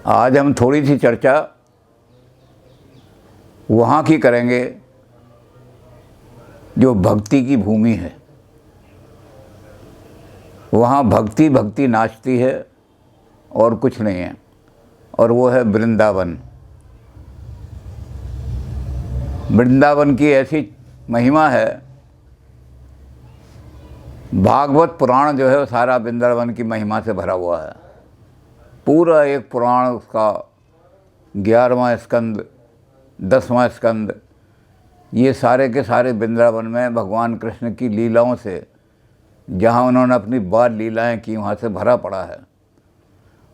आज हम थोड़ी सी चर्चा वहाँ की करेंगे जो भक्ति की भूमि है। वहाँ भक्ति भक्ति नाचती है और कुछ नहीं है, और वो है वृंदावन। वृंदावन की ऐसी महिमा है, भागवत पुराण जो है वो सारा वृंदावन की महिमा से भरा हुआ है। पूरा एक पुराण, उसका 11वां स्कंद, 10वां स्कंद, ये सारे के सारे वृंदावन में भगवान कृष्ण की लीलाओं से, जहाँ उन्होंने अपनी बाल लीलाएं की, वहाँ से भरा पड़ा है।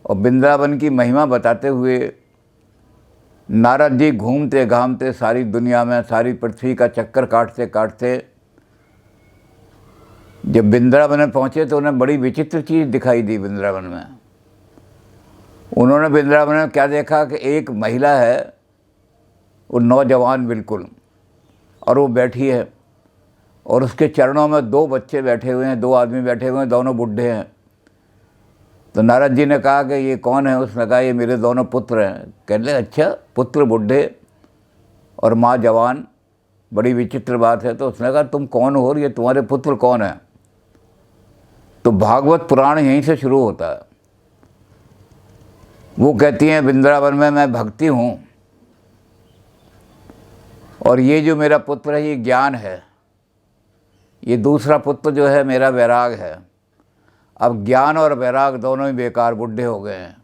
और वृंदावन की महिमा बताते हुए नारद जी घूमते घामते सारी दुनिया में, सारी पृथ्वी का चक्कर काटते काटते जब वृंदावन में पहुँचे तो उन्हें बड़ी विचित्र चीज़ दिखाई दी। वृंदावन में उन्होंने वृंदावन में क्या देखा कि एक महिला है, वो नौजवान बिल्कुल, और वो बैठी है, और उसके चरणों में 2 बच्चे बैठे हुए हैं, 2 आदमी बैठे हुए हैं, दोनों बुढ़े हैं। तो नारद जी ने कहा कि ये कौन है? उसने कहा ये मेरे दोनों पुत्र हैं। कहने अच्छा, पुत्र बुढ़े और माँ जवान, बड़ी विचित्र बात है। तो उसने कहा तुम कौन हो और ये तुम्हारे पुत्र कौन है? तो भागवत पुराण यहीं से शुरू होता है। वो कहती हैं वृंदावन में मैं भक्ति हूँ, और ये जो मेरा पुत्र है ये ज्ञान है, ये दूसरा पुत्र जो है मेरा वैराग है। अब ज्ञान और वैराग दोनों ही बेकार, बुढ़े हो गए हैं,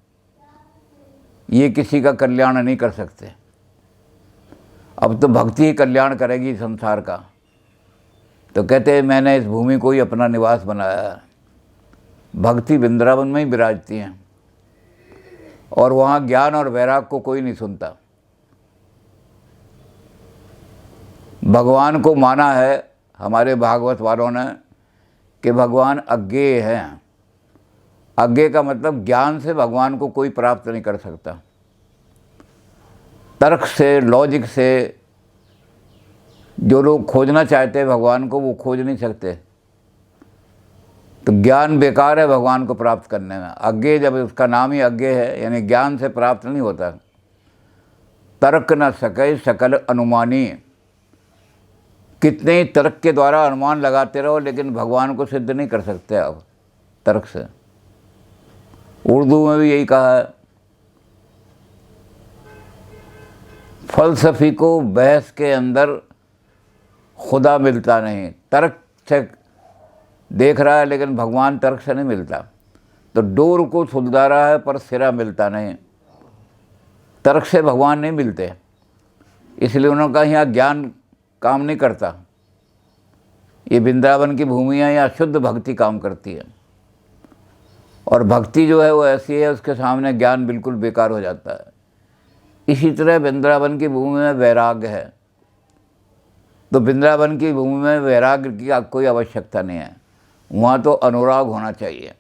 ये किसी का कल्याण नहीं कर सकते। अब तो भक्ति ही कल्याण करेगी संसार का। तो कहते हैं मैंने इस भूमि को ही अपना निवास बनाया है। भक्ति वृंदावन में ही विराजती हैं, और वहाँ ज्ञान और वैराग को कोई नहीं सुनता। भगवान को माना है हमारे भागवत वालों ने कि भगवान अज्ञेय हैं। अज्ञेय का मतलब ज्ञान से भगवान को कोई प्राप्त नहीं कर सकता। तर्क से, लॉजिक से जो लोग खोजना चाहते हैं भगवान को, वो खोज नहीं सकते। तो ज्ञान बेकार है भगवान को प्राप्त करने में। अज्ञेय, जब उसका नाम ही अज्ञेय है, यानी ज्ञान से प्राप्त नहीं होता। तर्क न सके सकल अनुमानी, कितने ही तर्क के द्वारा अनुमान लगाते रहो, लेकिन भगवान को सिद्ध नहीं कर सकते आप तर्क से। उर्दू में भी यही कहा है, फलसफी को बहस के अंदर खुदा मिलता नहीं। तर्क से देख रहा है लेकिन भगवान तर्क से नहीं मिलता। तो डोर को सुलझा रहा है पर सिरा मिलता नहीं। तर्क से भगवान नहीं मिलते, इसलिए उन्होंने कहा यहाँ ज्ञान काम नहीं करता। ये वृंदावन की भूमि है, यहाँ शुद्ध भक्ति काम करती है। और भक्ति जो है वो ऐसी है, उसके सामने ज्ञान बिल्कुल बेकार हो जाता है। इसी तरह वृंदावन की भूमि में वैराग्य है। तो वृंदावन की भूमि में वैराग्य की कोई आवश्यकता नहीं है, वहाँ तो अनुराग होना चाहिए।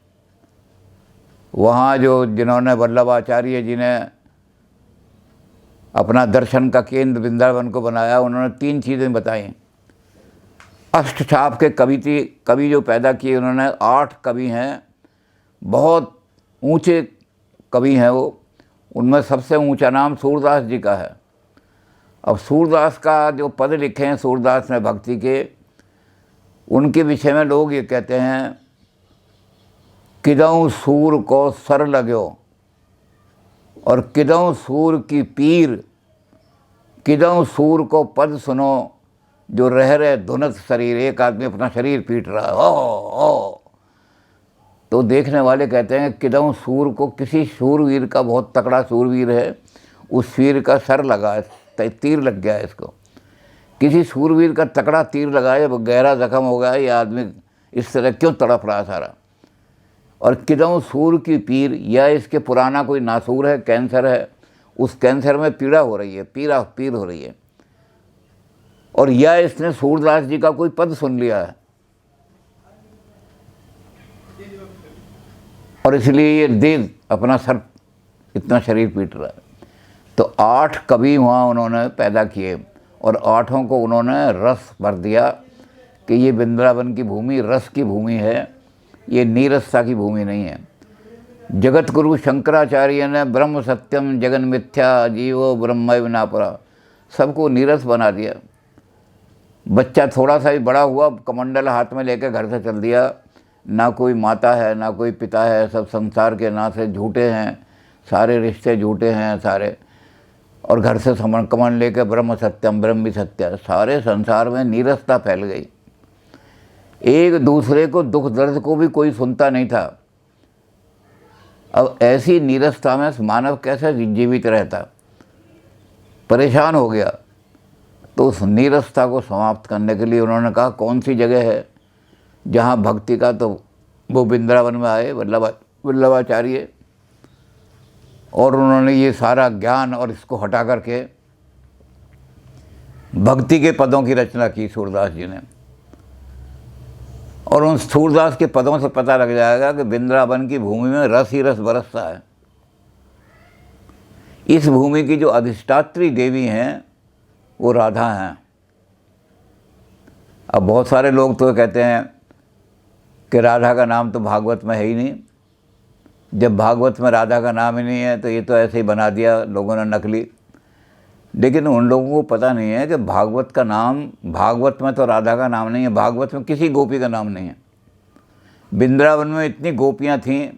वहाँ जो जिन्होंने वल्लभाचार्य जी ने अपना दर्शन का केंद्र वृंदावन को बनाया, उन्होंने 3 चीज़ें बताई। अष्टछाप के कवि जो पैदा किए उन्होंने, 8 कवि हैं, बहुत ऊंचे कवि हैं वो। उनमें सबसे ऊंचा नाम सूरदास जी का है। अब सूरदास का जो पद लिखे हैं सूरदास ने भक्ति के, उनके विषय में लोग ये कहते हैं, किदौं सूर को सर लगो और किदौं सूर की पीर, किदौं सूर को पद सुनो जो रह रहे धुनत शरीर। एक आदमी अपना शरीर पीट रहा है, ओ। तो देखने वाले कहते हैं किदौं सूर को, किसी सूरवीर का, बहुत तकड़ा सूरवीर है, उस वीर का सर लगा है, तीर लग गया है इसको। किसी सूरवीर का तकड़ा तीर लगा है, वो गहरा जख्म हो गया है, ये आदमी इस तरह क्यों तड़प रहा सारा। और किदौं सूर की पीर, या इसके पुराना कोई नासूर है, कैंसर है, उस कैंसर में पीड़ा हो रही है, पीर हो रही है। और या इसने सूरदास जी का कोई पद सुन लिया है, और इसलिए ये दे अपना सर, इतना शरीर पीट रहा है। तो 8 कवि वहाँ उन्होंने पैदा किए, और 8 को उन्होंने रस भर दिया कि ये वृंदावन की भूमि रस की भूमि है, ये नीरसता की भूमि नहीं है। जगत गुरु शंकराचार्य ने ब्रह्म सत्यम जगन मिथ्या जीवो ब्रह्मैव नापरा सबको नीरस बना दिया। बच्चा थोड़ा सा ही बड़ा हुआ, कमंडल हाथ में लेकर घर से चल दिया, ना कोई माता है ना कोई पिता है, सब संसार के नाम से झूठे हैं, सारे रिश्ते झूठे हैं सारे, और घर से कमंडल लेकर ब्रह्म सत्यम ब्रह्म भी सत्य, सारे संसार में नीरसता फैल गई। एक दूसरे को दुख दर्द को भी कोई सुनता नहीं था। अब ऐसी नीरसता में मानव कैसे जीवित रहता, परेशान हो गया। तो उस नीरसता को समाप्त करने के लिए उन्होंने कहा कौन सी जगह है जहाँ भक्ति का, तो वो वृंदावन में आए वल्लभाचार्य, और उन्होंने ये सारा ज्ञान और इसको हटा करके भक्ति के पदों की रचना की सूरदास जी ने। और उन सूरदास के पदों से पता लग जाएगा कि वृंदावन की भूमि में रस ही रस बरसता है। इस भूमि की जो अधिष्ठात्री देवी हैं वो राधा हैं। अब बहुत सारे लोग तो कहते हैं कि राधा का नाम तो भागवत में है ही नहीं। जब भागवत में राधा का नाम ही नहीं है तो ये तो ऐसे ही बना दिया लोगों ने, नकली। लेकिन उन लोगों को पता नहीं है कि भागवत का नाम, भागवत में तो राधा का नाम नहीं है, भागवत में किसी गोपी का नाम नहीं है। वृंदावन में इतनी गोपियाँ थीं,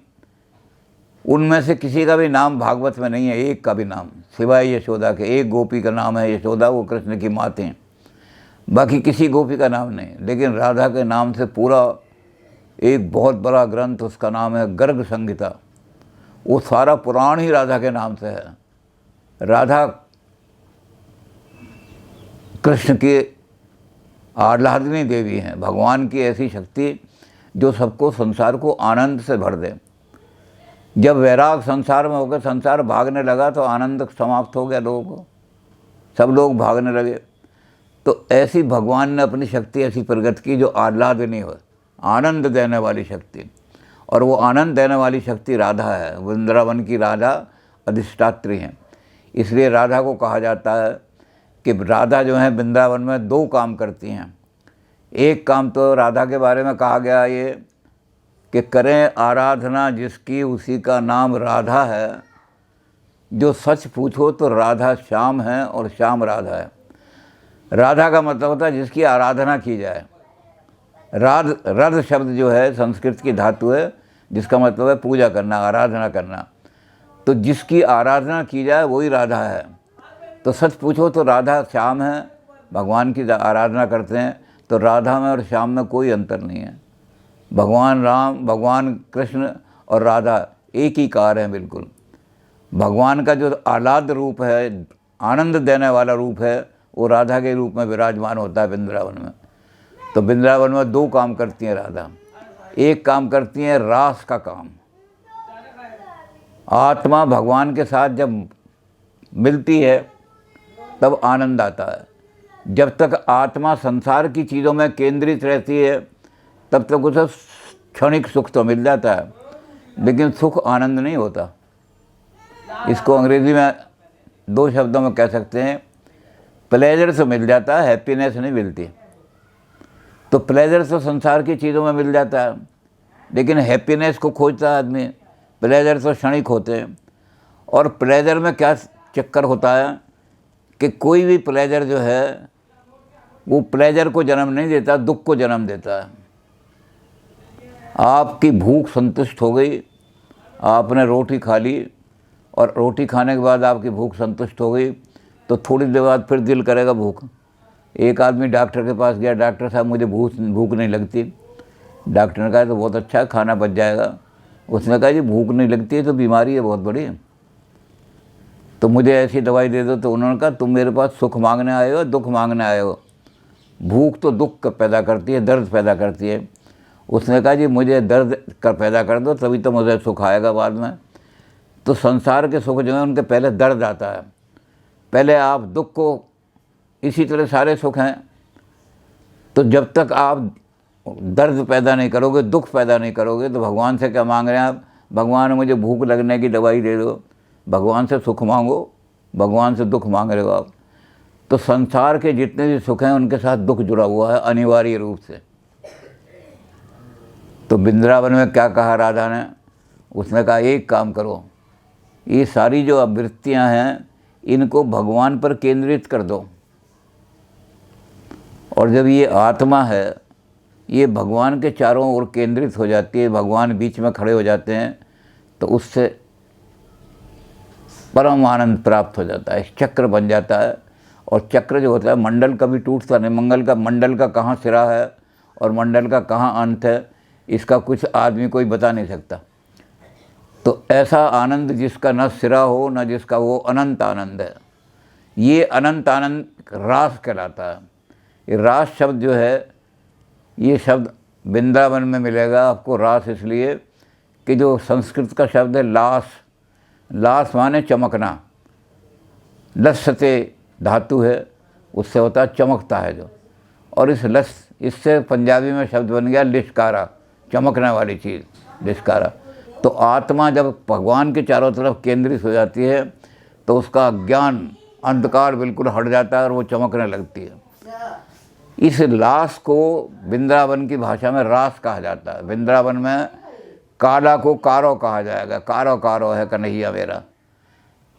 उनमें से किसी का भी नाम भागवत में नहीं है, एक का भी नाम, सिवाय यशोदा के। एक गोपी का नाम है यशोदा, वो कृष्ण की माँ थी, बाकी किसी गोपी का नाम नहीं। लेकिन राधा के नाम से पूरा एक बहुत बड़ा ग्रंथ, उसका नाम है गर्ग संहिता। वो सारा पुराण ही राधा के नाम से है। राधा कृष्ण की आह्लादिनी देवी हैं, भगवान की ऐसी शक्ति जो सबको, संसार को आनंद से भर दे। जब वैराग संसार में होकर संसार भागने लगा तो आनंद समाप्त हो गया लोगों को, सब लोग भागने लगे। तो ऐसी भगवान ने अपनी शक्ति ऐसी प्रकट की जो आह्लादिनी हो, आनंद देने वाली शक्ति। और वो आनंद देने वाली शक्ति राधा है। वृंदावन की राधा अधिष्ठात्री हैं। इसलिए राधा को कहा जाता है कि राधा जो है वृंदावन में दो काम करती हैं। एक काम तो राधा के बारे में कहा गया ये कि करें आराधना जिसकी उसी का नाम राधा है, जो सच पूछो तो राधा श्याम है और श्याम राधा है। राधा का मतलब होता है जिसकी आराधना की जाए। रध शब्द जो है संस्कृत की धातु है, जिसका मतलब है पूजा करना, आराधना करना। तो जिसकी आराधना की जाए वही राधा है। तो सच पूछो तो राधा श्याम है, भगवान की आराधना करते हैं तो राधा में और श्याम में कोई अंतर नहीं है। भगवान राम, भगवान कृष्ण और राधा एक ही कार है बिल्कुल। भगवान का जो आह्लाद रूप है, आनंद देने वाला रूप है, वो राधा के रूप में विराजमान होता है वृंदावन में। तो वृंदावन में दो काम करती हैं राधा। एक काम करती हैं रास का काम। आत्मा भगवान के साथ जब मिलती है तब आनंद आता है। जब तक आत्मा संसार की चीज़ों में केंद्रित रहती है तब तक उसे क्षणिक सुख तो मिल जाता है, लेकिन सुख आनंद नहीं होता। इसको अंग्रेजी में दो शब्दों में कह सकते हैं, प्लेजर तो मिल जाता है, हैप्पीनेस नहीं मिलती। तो प्लेजर तो संसार की चीज़ों में मिल जाता है, लेकिन हैप्पीनेस को खोजता है आदमी। प्लेजर तो क्षणिक होते हैं। और प्लेजर में क्या चक्कर होता है कि कोई भी प्लेजर जो है वो प्लेजर को जन्म नहीं देता, दुख को जन्म देता है। आपकी भूख संतुष्ट हो गई, आपने रोटी खा ली, और रोटी खाने के बाद आपकी भूख संतुष्ट हो गई तो थोड़ी देर बाद फिर दिल करेगा भूख। एक आदमी डॉक्टर के पास गया, डॉक्टर साहब मुझे भूख नहीं लगती। डॉक्टर ने कहा तो बहुत अच्छा, खाना बच जाएगा। उसने कहा जी भूख नहीं लगती है तो बीमारी है बहुत बड़ी, तो मुझे ऐसी दवाई दे दो। तो उन्होंने कहा तुम मेरे पास सुख मांगने आए हो, दुख मांगने आए हो? भूख तो दुख पैदा करती है, दर्द पैदा करती है। उसने कहा जी मुझे दर्द कर पैदा कर दो, तभी तो मुझे सुख आएगा बाद में। तो संसार के सुख जो है उनके पहले दर्द आता है। पहले आप दुख को, इसी तरह सारे सुख हैं। तो जब तक आप दर्द पैदा नहीं करोगे, दुख पैदा नहीं करोगे, तो भगवान से क्या मांग रहे हैं आप? भगवान मुझे भूख लगने की दवाई दे दो। भगवान से सुख मांगो, भगवान से दुख मांग रहे हो आप। तो संसार के जितने भी सुख हैं उनके साथ दुख जुड़ा हुआ है अनिवार्य रूप से। तो वृंदावन में क्या कहा राधा ने? उसने कहा एक काम करो, ये सारी जो आवृत्तियाँ हैं इनको भगवान पर केंद्रित कर दो, और जब ये आत्मा है ये भगवान के चारों ओर केंद्रित हो जाती है, भगवान बीच में खड़े हो जाते हैं, तो उससे परम आनंद प्राप्त हो जाता है, चक्र बन जाता है। और चक्र जो होता है, मंडल कभी टूटता नहीं। मंडल का कहाँ सिरा है और मंडल का कहाँ अंत है, इसका कुछ आदमी कोई बता नहीं सकता। तो ऐसा आनंद जिसका न सिरा हो न जिसका, वो अनंत आनंद है। ये अनंत आनंद रास कहलाता है। ये रास शब्द जो है, ये शब्द वृंदावन में मिलेगा आपको। रास इसलिए कि जो संस्कृत का शब्द है लास, लास माने चमकना, लसते धातु है, उससे होता है चमकता है जो। और इस लस, इससे पंजाबी में शब्द बन गया लिशकारा, चमकने वाली चीज़, लिशकारा। तो आत्मा जब भगवान के चारों तरफ केंद्रित हो जाती है तो उसका अज्ञान, अंधकार बिल्कुल हट जाता है और वो चमकने लगती है। इस लास को वृंदावन की भाषा में रास कहा जाता है। वृंदावन में काला को कारो कहा जाएगा, कारो कारो है कन्हैया मेरा।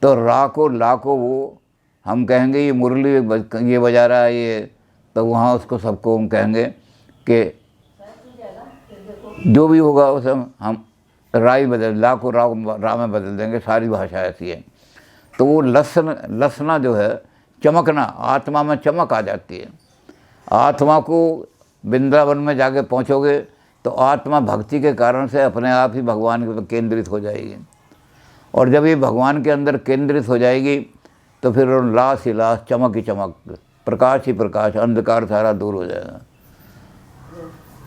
तो रा को ला को वो हम कहेंगे ये मुरली ये बजा रहा है ये, तो वहाँ उसको सबको हम कहेंगे कि जो भी होगा उसे हम राई बदल, ला को रा में बदल देंगे। सारी भाषा ऐसी है। तो वो लसना जो है, चमकना, आत्मा में चमक आ जाती है। आत्मा को वृंदावन में जाके पहुँचोगे तो आत्मा भक्ति के कारण से अपने आप ही भगवान के केंद्रित हो जाएगी। और जब ये भगवान के अंदर केंद्रित हो जाएगी तो फिर लास ही लास, चमक ही चमक, प्रकाश ही प्रकाश, अंधकार सारा दूर हो जाएगा।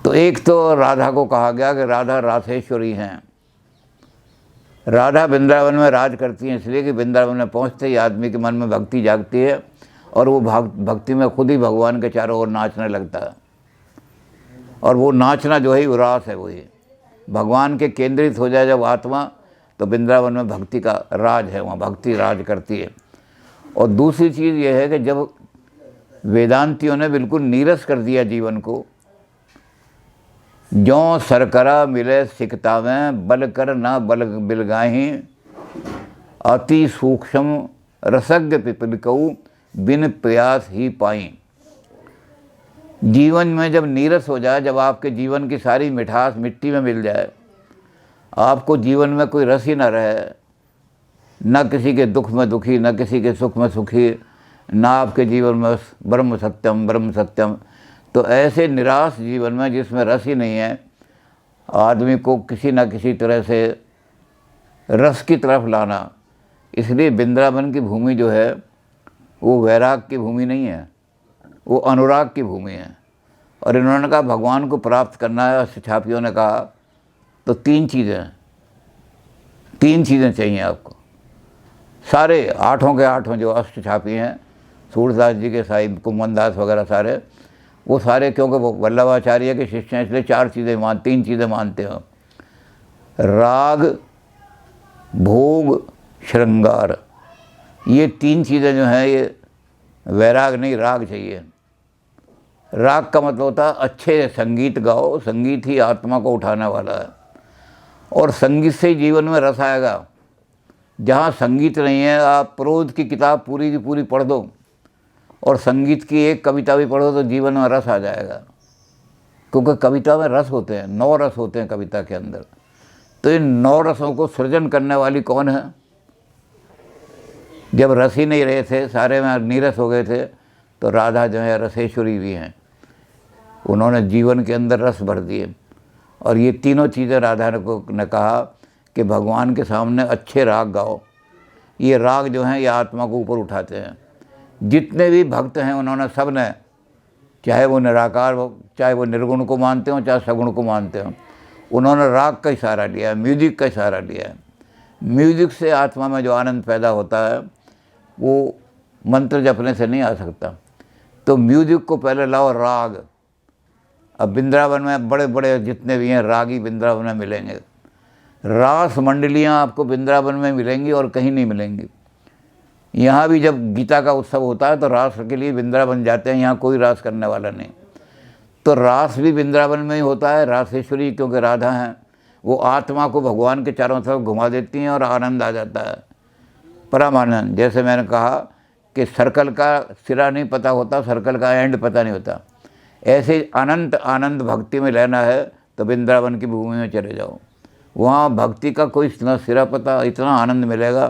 तो एक तो राधा को कहा गया कि राधा रासेश्वरी हैं। राधा वृंदावन में राज करती हैं इसलिए कि वृंदावन में पहुँचते ही आदमी के मन में भक्ति जागती है और वो भक्ति में खुद ही भगवान के चारों ओर नाचने लगता है। और वो नाचना जो है वो रास है, वही भगवान के केंद्रित हो जाए जब आत्मा, तो वृंदावन में भक्ति का राज है, वहाँ भक्ति राज करती है। और दूसरी चीज़ ये है कि जब वेदांतियों ने बिल्कुल नीरस कर दिया जीवन को, ज्यों सरकरा मिले सिकता में, बल कर ना बल बिलगाही, अति सूक्ष्म रसज्ञ पिपलिकऊ, बिन प्रयास ही पाई। जीवन में जब नीरस हो जाए, जब आपके जीवन की सारी मिठास मिट्टी में मिल जाए, आपको जीवन में कोई रस ही न रहे, न किसी के दुख में दुखी, न किसी के सुख में सुखी, न आपके जीवन में ब्रह्म सत्यम, तो ऐसे निराश जीवन में जिसमें रस ही नहीं है, आदमी को किसी न किसी तरह से रस की तरफ लाना। इसलिए वृंदावन की भूमि जो है वो वैराग की भूमि नहीं है, वो अनुराग की भूमि है। और इन्होंने कहा भगवान को प्राप्त करना है, छापियों ने कहा तो तीन चीज़ें चाहिए आपको। सारे आठों के आठों जो अष्ट छापी हैं, सूरदास जी के साहिब, कुमन दास वगैरह सारे, वो सारे क्योंकि वो वल्लभाचार्य के शिष्य हैं इसलिए तीन चीज़ें मानते हो, राग, भोग, श्रृंगार। ये तीन चीज़ें जो हैं ये वैराग नहीं, राग चाहिए। राग का मतलब होता है अच्छे संगीत गाओ, संगीत ही आत्मा को उठाने वाला है। और संगीत से ही जीवन में रस आएगा। जहाँ संगीत नहीं है, आप प्रोध की किताब पूरी की पूरी पढ़ दो और संगीत की एक कविता भी पढ़ो तो जीवन में रस आ जाएगा। क्योंकि कविता में रस होते हैं, 9 रस होते हैं कविता के अंदर। तो इन 9 रसों को सृजन करने वाली कौन है? जब रस ही नहीं रहे थे, सारे में नीरस हो गए थे, तो राधा जो है रसेश्वरी भी हैं। उन्होंने जीवन के अंदर रस भर दिए। और ये तीनों चीज़ें राधा ने कहा कि भगवान के सामने अच्छे राग गाओ। ये राग जो हैं ये आत्मा को ऊपर उठाते हैं। जितने भी भक्त हैं उन्होंने सब ने, चाहे वो निराकार हो, चाहे वो निर्गुण को मानते हो, चाहे सगुण को मानते हो, उन्होंने राग का इशारा लिया है, म्यूजिक का इशारा लिया है। म्यूजिक से आत्मा में जो आनंद पैदा होता है वो मंत्र जपने से नहीं आ सकता। तो म्यूजिक को पहले लाओ, राग। अब वृंदावन में बड़े बड़े जितने भी हैं रागी वृंदावन में मिलेंगे। रास मंडलियाँ आपको वृंदावन में मिलेंगी और कहीं नहीं मिलेंगी। यहाँ भी जब गीता का उत्सव होता है तो रास के लिए वृंदावन जाते हैं, यहाँ कोई रास करने वाला नहीं। तो रास भी वृंदावन में ही होता है। रासेश्वरी क्योंकि राधा हैं, वो आत्मा को भगवान के चारों तरफ घुमा देती हैं और आनंद आ जाता है, परम आनंद। जैसे मैंने कहा कि सर्कल का सिरा नहीं पता होता, सर्कल का एंड पता नहीं होता, ऐसे अनंत आनंद भक्ति में लेना है तो वृंदावन की भूमि में चले जाओ। वहाँ भक्ति का कोई न सिरा पता, इतना आनंद मिलेगा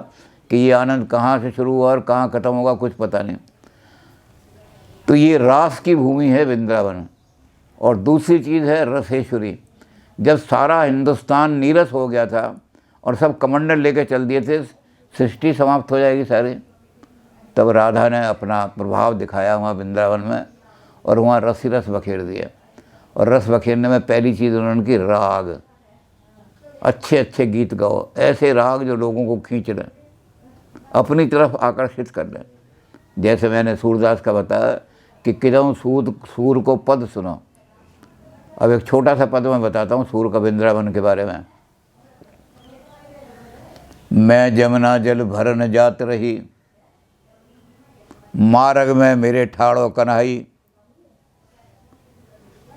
कि ये आनंद कहाँ से शुरू हुआ और कहाँ खत्म होगा कुछ पता नहीं। तो ये रास की भूमि है वृंदावन। और दूसरी चीज़ है रसेश्वरी। जब सारा हिंदुस्तान नीरस हो गया था और सब कमंडल लेके चल दिए थे, सृष्टि समाप्त हो जाएगी सारी, तब राधा ने अपना प्रभाव दिखाया वहाँ वृंदावन में और वहाँ रस ही रस बखेर दिया। और रस बखेरने में पहली चीज़ उन्होंने की राग, अच्छे अच्छे गीत गाओ, ऐसे राग जो लोगों को खींच लें, अपनी तरफ आकर्षित कर लें। जैसे मैंने सूरदास का बताया कि किदों सूर को पद सुनो। अब एक छोटा सा पद मैं बताता हूँ सूर का वृंदावन के बारे में। मैं जमुना जल भरन जात रही, मार्ग में मेरे ठाड़ो कन्हई,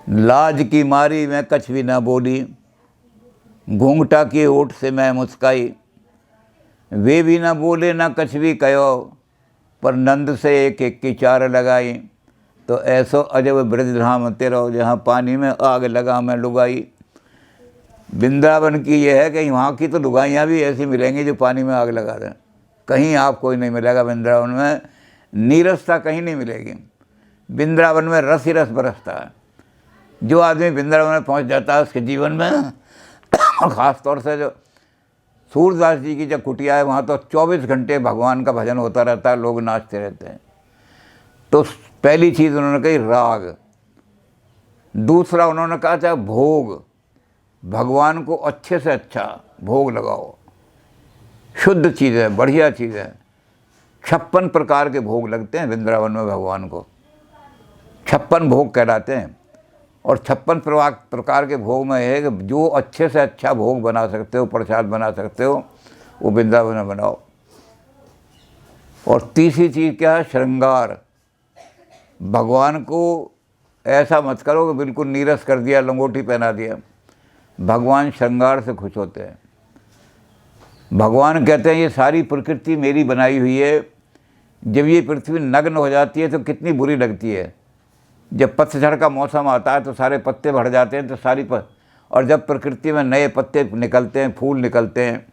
लाज की मारी मैं कछ भी ना बोली, घूंघटा के ओठ से मैं मुस्काई, वे भी ना बोले ना कछ भी कहो, पर नंद से एक एक की चार लगाई, तो ऐसो अजब ब्रज धाम तेरो, जहाँ पानी में आग लगा मैं लुगाई। वृंदावन की ये है कि वहाँ की तो लुगाइयाँ भी ऐसी मिलेंगी जो पानी में आग लगा दें, कहीं आप कोई नहीं मिलेगा वृंदावन में, नीरसता कहीं नहीं मिलेगी। वृंदावन में रस ही रस बरसता है। जो आदमी वृंदावन में पहुँच जाता है उसके जीवन में, और ख़ास तौर से जो सूरदास जी की जो कुटिया है वहाँ तो 24 घंटे भगवान का भजन होता रहता है, लोग नाचते रहते हैं। तो पहली चीज़ उन्होंने कही राग। दूसरा उन्होंने कहा था भोग, भगवान को अच्छे से अच्छा भोग लगाओ, शुद्ध चीज़ है, बढ़िया चीज़ है। 56 प्रकार के भोग लगते हैं वृंदावन में भगवान को, 56 भोग कहलाते हैं। और 56 प्रकार के भोग में है कि जो अच्छे से अच्छा भोग बना सकते हो, प्रसाद बना सकते हो, वो वृंदावन में बनाओ। और तीसरी चीज़ क्या है? श्रृंगार। भगवान को ऐसा मत करो कि बिल्कुल नीरस कर दिया, लंगोटी पहना दिया। भगवान श्रृंगार से खुश होते हैं। भगवान कहते हैं ये सारी प्रकृति मेरी बनाई हुई है, जब ये पृथ्वी नग्न हो जाती है तो कितनी बुरी लगती है। जब पतझड़ का मौसम आता है तो सारे पत्ते बढ़ जाते हैं, तो और जब प्रकृति में नए पत्ते निकलते हैं, फूल निकलते हैं,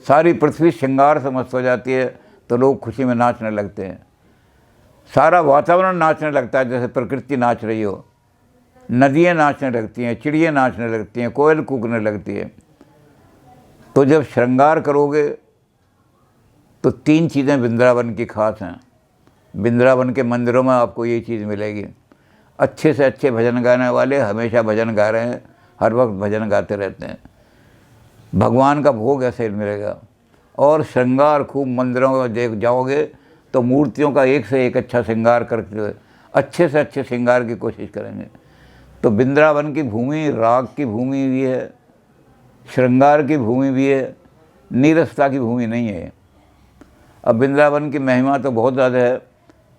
सारी पृथ्वी श्रृंगार से मस्त हो जाती है, तो लोग खुशी में नाचने लगते हैं। सारा वातावरण नाचने लगता है, जैसे प्रकृति नाच रही हो। नदियाँ नाचने लगती हैं, चिड़ियाँ नाचने लगती हैं, कोयल कूकने लगती है। तो जब श्रृंगार करोगे तो 3 चीज़ें वृंदावन की खास हैं। वृंदावन के मंदिरों में आपको ये चीज़ मिलेगी। अच्छे से अच्छे भजन गाने वाले हमेशा भजन गा रहे हैं, हर वक्त भजन गाते रहते हैं। भगवान का भोग ऐसे मिलेगा। और श्रृंगार खूब मंदिरों में देख जाओगे तो मूर्तियों का एक से एक अच्छा श्रृंगार करके अच्छे से अच्छे श्रृंगार की कोशिश करेंगे। तो वृंदावन की भूमि राग की भूमि भी है, श्रृंगार की भूमि भी है, नीरसता की भूमि नहीं है। अब वृंदावन की महिमा तो बहुत ज़्यादा है,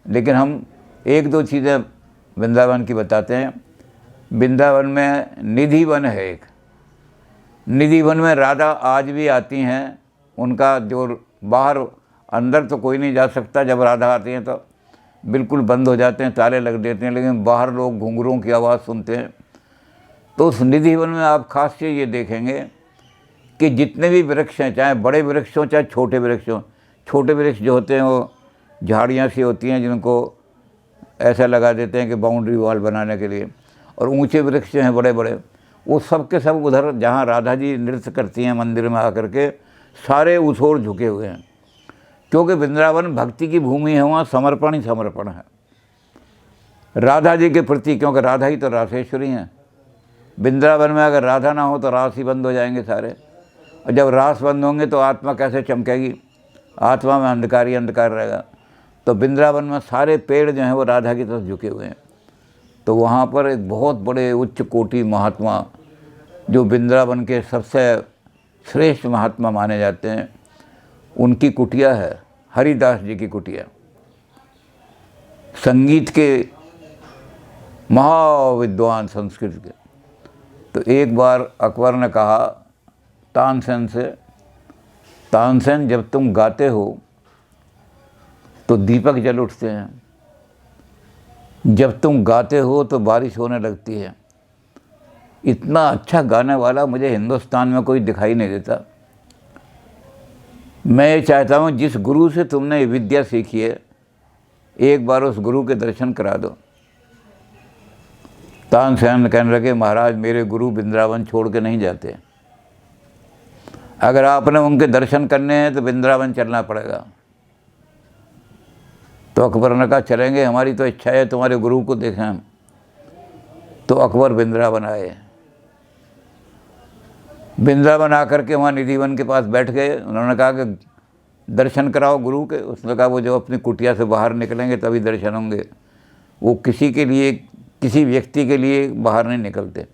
लेकिन हम 1-2 चीज़ें वृंदावन की बताते हैं। वृंदावन में निधि वन है एक। निधि वन में राधा आज भी आती हैं। उनका जो बाहर, अंदर तो कोई नहीं जा सकता, जब राधा आती हैं तो बिल्कुल बंद हो जाते हैं, ताले लग देते हैं, लेकिन बाहर लोग घुंघरूओं की आवाज़ सुनते हैं। तो उस निधि वन में आप खास चीज़ ये देखेंगे कि जितने भी वृक्ष हैं, चाहे बड़े वृक्ष हों चाहे छोटे वृक्ष हों, छोटे वृक्ष जो होते हैं वो झाड़ियाँ सी होती हैं जिनको ऐसा लगा देते हैं कि बाउंड्री वॉल बनाने के लिए, और ऊंचे वृक्ष जो हैं बड़े बड़े, वो सब के सब उधर जहाँ राधा जी नृत्य करती हैं मंदिर में आकर के, सारे उस ओर झुके हुए हैं। क्योंकि वृंदावन भक्ति की भूमि है, वहाँ समर्पण ही समर्पण है राधा जी के प्रति, क्योंकि राधा ही तो रासेश्वरी हैं। वृंदावन में अगर राधा ना हो तो रास ही बंद हो जाएंगे सारे, और जब रास बंद होंगे तो आत्मा कैसे चमकेगी? आत्मा में अंधकार ही अंधकार रहेगा। तो वृंदावन में सारे पेड़ जो हैं वो राधा की तरफ झुके हुए हैं। तो वहाँ पर एक बहुत बड़े उच्च कोटि महात्मा, जो वृंदावन के सबसे श्रेष्ठ महात्मा माने जाते हैं, उनकी कुटिया है, हरिदास जी की कुटिया। संगीत के महाविद्वान, संस्कृत के। तो एक बार अकबर ने कहा तानसेन से, तानसेन जब तुम गाते हो तो दीपक जल उठते हैं, जब तुम गाते हो तो बारिश होने लगती है। इतना अच्छा गाने वाला मुझे हिंदुस्तान में कोई दिखाई नहीं देता। मैं ये चाहता हूँ जिस गुरु से तुमने ये विद्या सीखी है, एक बार उस गुरु के दर्शन करा दो। तानसेन कहने लगे, महाराज मेरे गुरु वृंदावन छोड़ के नहीं जाते, अगर आपने उनके दर्शन करने हैं तो वृंदावन चलना पड़ेगा। तो अकबर ने कहा, चलेंगे, हमारी तो इच्छा है तुम्हारे गुरु को देखें हम। तो अकबर वृंदावन आए। वृंदावन आकर के वहाँ निधिवन के पास बैठ गए। उन्होंने कहा कि दर्शन कराओ गुरु के। उसने कहा, वो जो अपनी कुटिया से बाहर निकलेंगे तभी दर्शन होंगे, वो किसी के लिए, किसी व्यक्ति के लिए बाहर नहीं निकलते,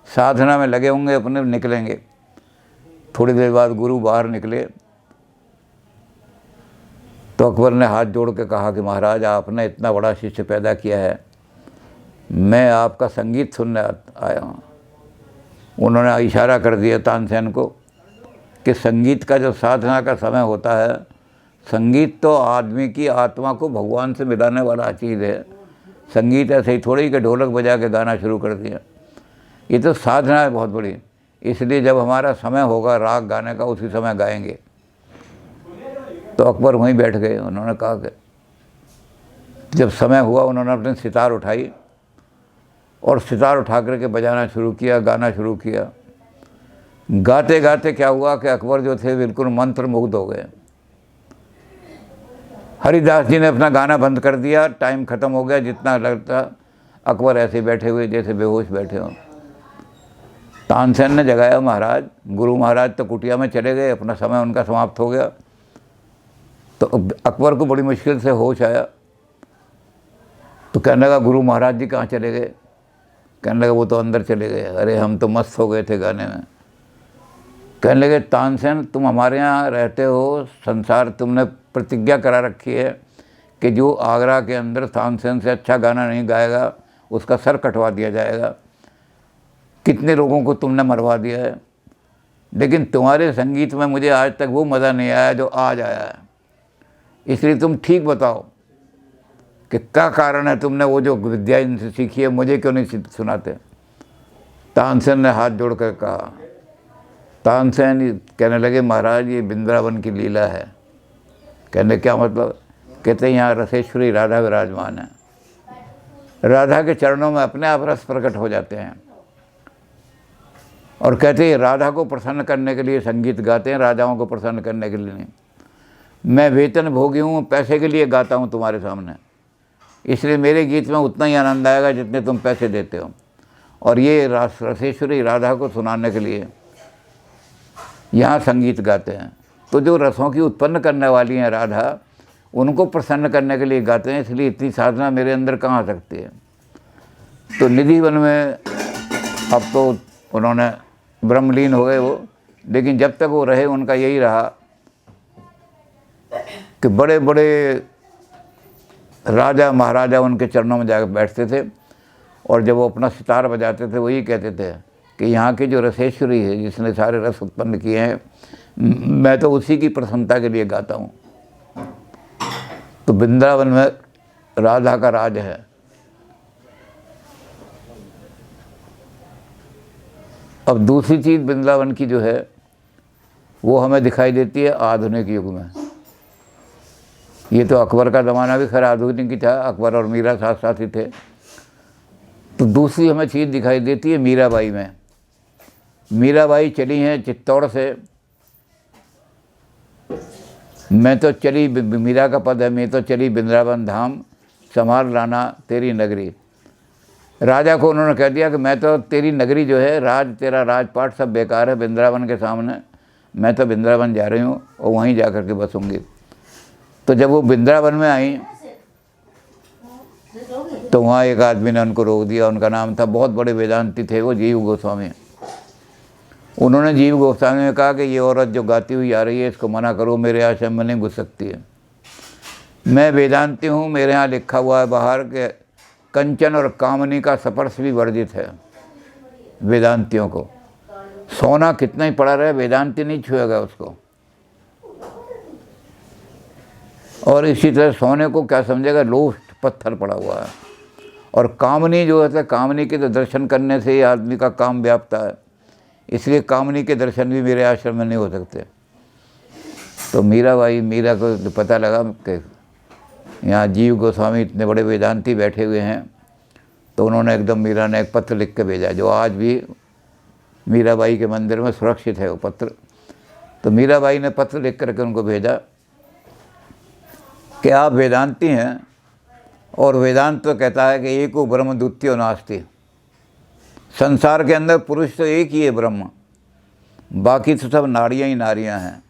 साधना में लगे होंगे अपने, निकलेंगे। थोड़ी देर बाद गुरु बाहर निकले तो अकबर ने हाथ जोड़ के कहा कि महाराज आपने इतना बड़ा शिष्य पैदा किया है, मैं आपका संगीत सुनने आया हूँ। उन्होंने इशारा कर दिया तानसेन को कि संगीत का जो साधना का समय होता है, संगीत तो आदमी की आत्मा को भगवान से मिलाने वाला चीज़ है। संगीत ऐसे ही थोड़ी कि ढोलक बजा के गाना शुरू कर दिया, ये तो साधना है बहुत बड़ी। इसलिए जब हमारा समय होगा राग गाने का, उसी समय गाएंगे। तो अकबर वहीं बैठ गए। उन्होंने कहा कि जब समय हुआ, उन्होंने अपने सितार उठाई और सितार उठा करके बजाना शुरू किया, गाना शुरू किया। गाते गाते क्या हुआ कि अकबर जो थे बिल्कुल मंत्रमुग्ध हो गए। हरिदास जी ने अपना गाना बंद कर दिया, टाइम ख़त्म हो गया। जितना लगता अकबर ऐसे बैठे हुए जैसे बेहोश बैठे हों। तानसेन ने जगाया, महाराज, गुरु महाराज तो कुटिया में चले गए, अपना समय उनका समाप्त हो गया। तो अकबर को बड़ी मुश्किल से होश आया। तो कहने लगा, गुरु महाराज जी कहाँ चले गए? कहने लगा, वो तो अंदर चले गए। अरे हम तो मस्त हो गए थे गाने में। कहने लगे, तानसेन तुम हमारे यहाँ रहते हो, संसार तुमने प्रतिज्ञा करा रखी है कि जो आगरा के अंदर तानसेन से अच्छा गाना नहीं गाएगा उसका सर कटवा दिया जाएगा। कितने लोगों को तुमने मरवा दिया है, लेकिन तुम्हारे संगीत में मुझे आज तक वो मज़ा नहीं आया जो आज आया है। इसलिए तुम ठीक बताओ कि क्या कारण है, तुमने वो जो विद्या इनसे सीखी है मुझे क्यों नहीं सुनाते? तानसेन ने हाथ जोड़ कर कहा। तानसेन कहने लगे, महाराज ये वृंदावन की लीला है। कहने क्या मतलब? कहते यहाँ रसेश्वरी राधा विराजमान है, राधा के चरणों में अपने आप रस प्रकट हो जाते हैं। और कहते हैं राधा को प्रसन्न करने के लिए संगीत गाते हैं, राजाओं को प्रसन्न करने के लिए नहीं। मैं वेतन भोगी हूँ, पैसे के लिए गाता हूँ तुम्हारे सामने, इसलिए मेरे गीत में उतना ही आनंद आएगा जितने तुम पैसे देते हो। और ये रसेश्वरी राधा को सुनाने के लिए यहाँ संगीत गाते हैं। तो जो रसों की उत्पन्न करने वाली हैं राधा, उनको प्रसन्न करने के लिए गाते हैं, इसलिए इतनी साधना मेरे अंदर कहाँ आ सकती है। तो निधिवन में अब तो उन्होंने ब्रह्मलीन हो गए वो, लेकिन जब तक वो रहे उनका यही रहा कि बड़े बड़े राजा महाराजा उनके चरणों में जाकर बैठते थे। और जब वो अपना सितार बजाते थे, वही कहते थे कि यहाँ की जो रसेश्वरी है, जिसने सारे रस उत्पन्न किए हैं, मैं तो उसी की प्रसन्नता के लिए गाता हूँ। तो वृंदावन में राधा का राज है। अब दूसरी चीज़ वृंदावन की जो है वो हमें दिखाई देती है आधुनिक युग में। ये तो अकबर का ज़माना भी खैर आधुनिक ही था, अकबर और मीरा साथ साथ ही थे। तो दूसरी हमें चीज़ दिखाई देती है मीराबाई में। मीराबाई चली हैं चित्तौड़ से। मैं तो चली, मीरा का पद है, मैं तो चली वृंदावन धाम, संभाल लाना तेरी नगरी। राजा को उन्होंने कह दिया कि मैं तो तेरी नगरी जो है, राज तेरा राजपाट सब बेकार है वृंदावन के सामने, मैं तो वृंदावन जा रही हूँ और वहीं जा कर के बसूँगी। तो जब वो वृंदावन में आई तो वहाँ एक आदमी ने उनको रोक दिया। उनका नाम था, बहुत बड़े वेदांती थे वो, जीव गोस्वामी। उन्होंने जीव गोस्वामी ने कहा कि ये औरत जो गाती हुई आ रही है इसको मना करो, मेरे आश्रम में नहीं घुस सकती है। मैं वेदांती हूँ, मेरे यहाँ लिखा हुआ है बाहर के कंचन और कामनी का स्पर्श भी वर्जित है वेदांतियों को। सोना कितना ही पड़ा रहे, वेदांती नहीं छुएगा उसको। और इसी तरह सोने को क्या समझेगा, लोह पत्थर पड़ा हुआ है। और कामनी जो है, कामनी के तो दर्शन करने से ही आदमी का काम व्याप्ता है, इसलिए कामनी के दर्शन भी मेरे आश्रम में नहीं हो सकते। तो मीरा को पता लगा कि यहाँ जीव गोस्वामी इतने बड़े वेदांती बैठे हुए हैं, तो उन्होंने एकदम, मीरा ने एक पत्र लिख के भेजा, जो आज भी मीराबाई के मंदिर में सुरक्षित है वो पत्र। तो मीराबाई ने पत्र लिख करके उनको भेजा कि आप वेदांती हैं, और वेदांत तो कहता है कि एको ब्रह्म द्वितीयो नास्ति। संसार के अंदर पुरुष तो एक ही है ब्रह्म, बाकी तो सब नारियाँ ही नारियाँ हैं।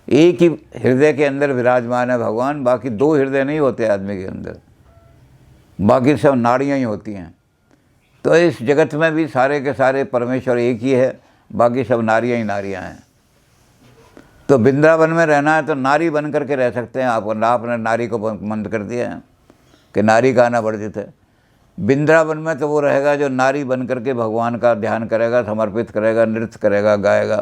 एक ही हृदय के अंदर विराजमान है भगवान, बाकी दो हृदय नहीं होते आदमी के अंदर, बाकी सब नाड़ियाँ ही होती हैं। तो इस जगत में भी सारे के सारे परमेश्वर एक ही है, बाकी सब नारियाँ ही नारियाँ हैं। तो वृंदावन में रहना है तो नारी बन करके रह सकते हैं आप। आपने नारी को बंद कर दिया है कि नारी का आना वर्जित है। वृंदावन में तो वो रहेगा जो नारी बन करके भगवान का ध्यान करेगा, समर्पित करेगा, नृत्य करेगा, गाएगा।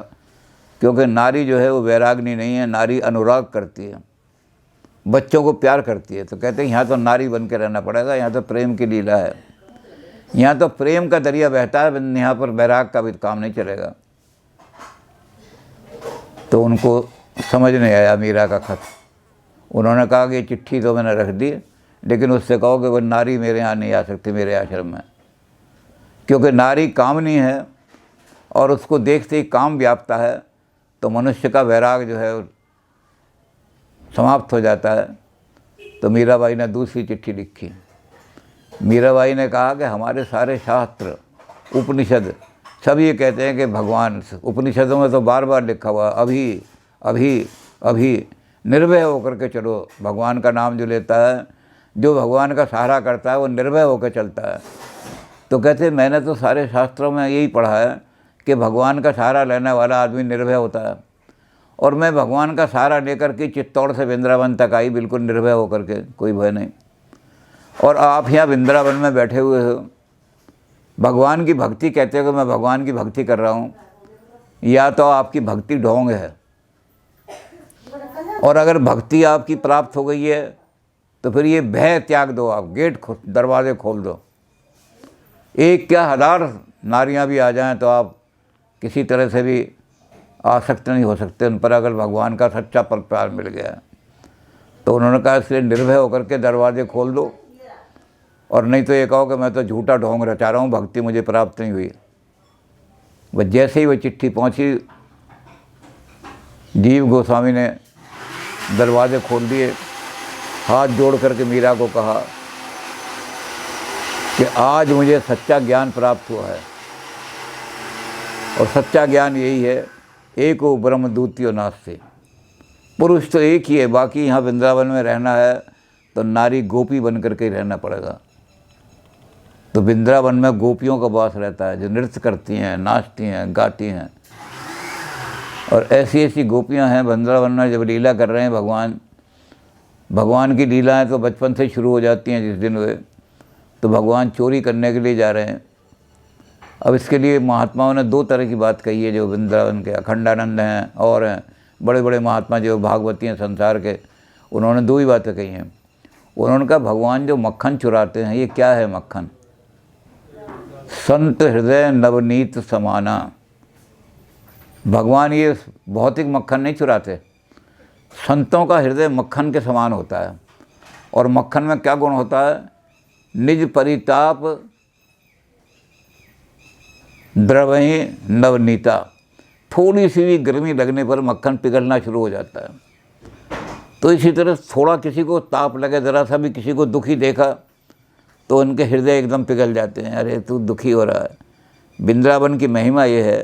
क्योंकि नारी जो है वो वैराग्नी नहीं है, नारी अनुराग करती है, बच्चों को प्यार करती है। तो कहते हैं यहाँ तो नारी बन के रहना पड़ेगा, यहाँ तो प्रेम की लीला है, यहाँ तो प्रेम का दरिया बहता है, यहाँ पर वैराग का भी काम नहीं चलेगा। तो उनको समझ नहीं आया मीरा का खत। उन्होंने कहा कि चिट्ठी तो मैंने रख दी, लेकिन उससे कहो कि वो नारी मेरे यहाँ नहीं आ सकती, मेरे आश्रम में, क्योंकि नारी कामनी है और उसको देखते ही काम व्याप्ता है, तो मनुष्य का वैराग जो है समाप्त हो जाता है। तो मीराबाई ने दूसरी चिट्ठी लिखी। मीराबाई ने कहा कि हमारे सारे शास्त्र, उपनिषद सब ये कहते हैं कि भगवान, उपनिषदों में तो बार बार लिखा हुआ अभी अभी अभी, निर्भय होकर के चलो। भगवान का नाम जो लेता है, जो भगवान का सहारा करता है, वो निर्भय होकर चलता है। तो कहते मैंने तो सारे शास्त्रों में यही पढ़ा है कि भगवान का सहारा लेने वाला आदमी निर्भय होता है, और मैं भगवान का सहारा लेकर के चित्तौड़ से वृंदावन तक आई, बिल्कुल निर्भय होकर के, कोई भय नहीं। और आप यहाँ वृंदावन में बैठे हुए हो, भगवान की भक्ति कहते हो कि मैं भगवान की भक्ति कर रहा हूँ, या तो आपकी भक्ति ढोंग है। और अगर भक्ति आपकी प्राप्त हो गई है तो फिर ये भय त्याग दो, आप गेट दरवाजे खोल दो। एक क्या हजार नारियां भी आ जाएं तो आप किसी तरह से भी आसक्त नहीं हो सकते उन पर, अगर भगवान का सच्चा प्यार मिल गया। तो उन्होंने कहा इसलिए निर्भय होकर के दरवाजे खोल दो, और नहीं तो ये कहो कि मैं तो झूठा ढोंग रचा रहा हूँ, भक्ति मुझे प्राप्त नहीं हुई। बस जैसे ही वो चिट्ठी पहुँची, जीव गोस्वामी ने दरवाजे खोल दिए, हाथ जोड़ करके मीरा को कहा कि आज मुझे सच्चा ज्ञान प्राप्त हुआ है, और सच्चा ज्ञान यही है, एको ब्रह्म द्वितीयो नास्ति। पुरुष तो एक ही है, बाकी यहाँ वृंदावन में रहना है तो नारी गोपी बन करके रहना पड़ेगा। तो वृंदावन में गोपियों का वास रहता है, जो नृत्य करती हैं, नाचती हैं, गाती हैं। और ऐसी ऐसी गोपियां हैं वृंदावन में, जब लीला कर रहे हैं भगवान की लीलाएं तो बचपन से शुरू हो जाती हैं। जिस दिन हुए तो भगवान चोरी करने के लिए जा रहे हैं। अब इसके लिए महात्माओं ने दो तरह की बात कही है, जो वृंदावन के अखंडानंद हैं और हैं बड़े बड़े महात्मा जो भागवती हैं संसार के, उन्होंने दो ही बातें कही हैं। उन्होंने कहा भगवान जो मक्खन चुराते हैं, ये क्या है मक्खन? संत हृदय नवनीत समाना। भगवान ये भौतिक मक्खन नहीं चुराते, संतों का हृदय मक्खन के समान होता है। और मक्खन में क्या गुण होता है? निज परिताप द्रवहि नवनीता। थोड़ी सी भी गर्मी लगने पर मक्खन पिघलना शुरू हो जाता है। तो इसी तरह थोड़ा किसी को ताप लगे, ज़रा सा भी किसी को दुखी देखा तो उनके हृदय एकदम पिघल जाते हैं, अरे तू दुखी हो रहा है। वृंदावन की महिमा ये है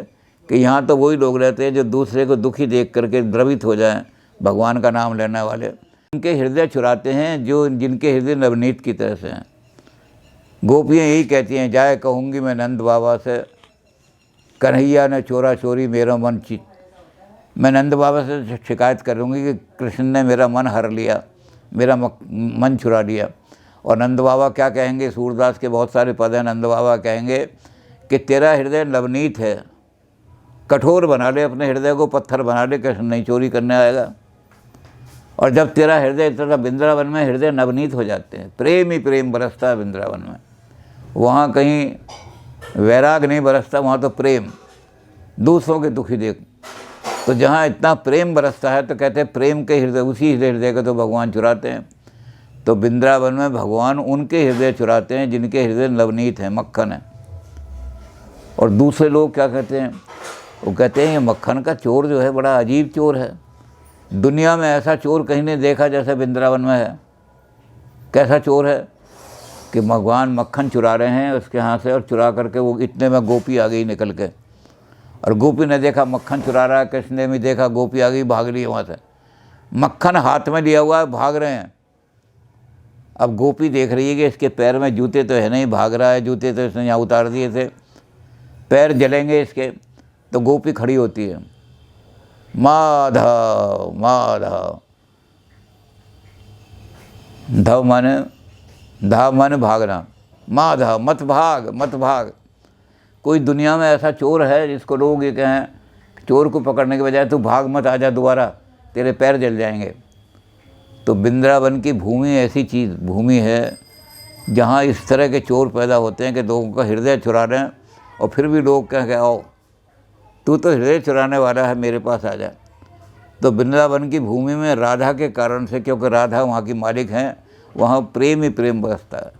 कि यहाँ तो वही लोग रहते हैं जो दूसरे को दुखी देख करके द्रवित हो जाएं, भगवान का नाम लेने वाले। उनके हृदय चुराते हैं जो जिनके हृदय नवनीत की तरह से हैं। गोपियाँ यही कहती हैं, जाए कहूँगी मैं नंद बाबा से, कन्हैया ने चोरा चोरी मेरा मन चित। मैं नंद बाबा से शिकायत करूँगी कि कृष्ण ने मेरा मन हर लिया, मेरा मन चुरा लिया। और नंद बाबा क्या कहेंगे? सूरदास के बहुत सारे पद हैं। नंद बाबा कहेंगे कि तेरा हृदय नवनीत है, कठोर बना ले अपने हृदय को, पत्थर बना ले, कृष्ण नहीं चोरी करने आएगा। और जब तेरा हृदय इतना, वृंदावन में हृदय नवनीत हो जाते हैं, प्रेम ही प्रेम बरसता है वृंदावन में। वहाँ कहीं वैराग नहीं बरसता, वहाँ तो प्रेम, दूसरों के दुखी देख। तो जहाँ इतना प्रेम बरसता है तो कहते हैं प्रेम के हृदय, उसी हृदय को तो भगवान चुराते हैं। तो वृंदावन में भगवान उनके हृदय चुराते हैं जिनके हृदय नवनीत हैं, मक्खन है। और दूसरे लोग क्या कहते हैं, वो कहते हैं ये मक्खन का चोर जो है बड़ा अजीब चोर है, दुनिया में ऐसा चोर कहीं नहीं देखा जैसे वृंदावन में है। कैसा चोर है कि भगवान मक्खन चुरा रहे हैं उसके हाथ से, और चुरा करके वो इतने में गोपी आ गई निकल के, और गोपी ने देखा मक्खन चुरा रहा है, कृष्ण ने भी देखा, गोपी आ गई, भाग ली वहाँ से, मक्खन हाथ में लिया हुआ है, भाग रहे हैं। अब गोपी देख रही है कि इसके पैर में जूते तो है नहीं, भाग रहा है, जूते तो इसने यहाँ उतार दिए थे, पैर जलेंगे इसके। तो गोपी खड़ी होती है, माधव माधव, धव माने धाव माने भागना, माधव मत भाग मत भाग। कोई दुनिया में ऐसा चोर है जिसको लोग ये कहें, चोर को पकड़ने के बजाय तू भाग मत, आ जा दोबारा, तेरे पैर जल जाएंगे। तो वृंदावन की भूमि ऐसी चीज़ भूमि है जहाँ इस तरह के चोर पैदा होते हैं कि लोगों का हृदय चुरा रहे हैं, और फिर भी लोग कहें कि आओ तू तो हृदय चुराने वाला है, मेरे पास आ जा। तो वृंदावन की भूमि में राधा के कारण से, क्योंकि राधा वहाँ की मालिक हैं, वहाँ प्रेम ही प्रेम बरसता है।